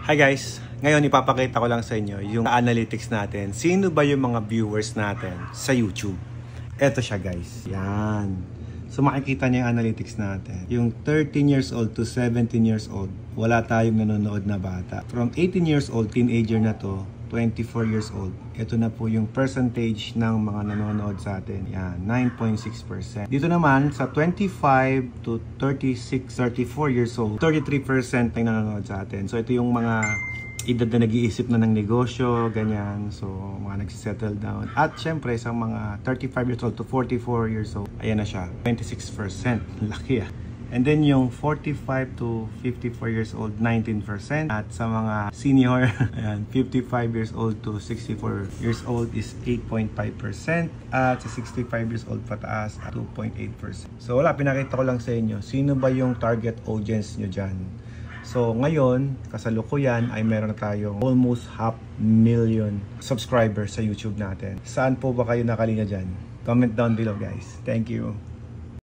Hi guys! Ngayon ipapakita ko lang sa inyo yung analytics natin. Sino ba yung mga viewers natin sa YouTube? Eto siya guys. Yan. So makikita niyo yung analytics natin. Yung 13 years old to 17 years old, wala tayong nanonood na bata. From 18 years old, teenager na to, 24 years old. Ito na po yung percentage ng mga nanonood sa atin. Yan, 9.6%. Dito naman, sa 25 to 36, 34 years old, 33% ay nanonood sa atin. So ito yung mga edad na nag-iisip na ng negosyo, ganyan. So, mga nagsisettle down. At syempre, sa mga 35 years old to 44 years old, ayan na siya, 26%. Laki ah. And then yung 45 to 54 years old, 19%. At sa mga senior, ayan, 55 years old to 64 years old is 8.5%. At sa 65 years old pataas, 2.8%. So wala, pinakita ko lang sa inyo, sino ba yung target audience nyo dyan? So ngayon, kasalukuyan ay meron na tayong almost 500,000 subscribers sa YouTube natin. Saan po ba kayo nakalinya dyan? Comment down below guys. Thank you.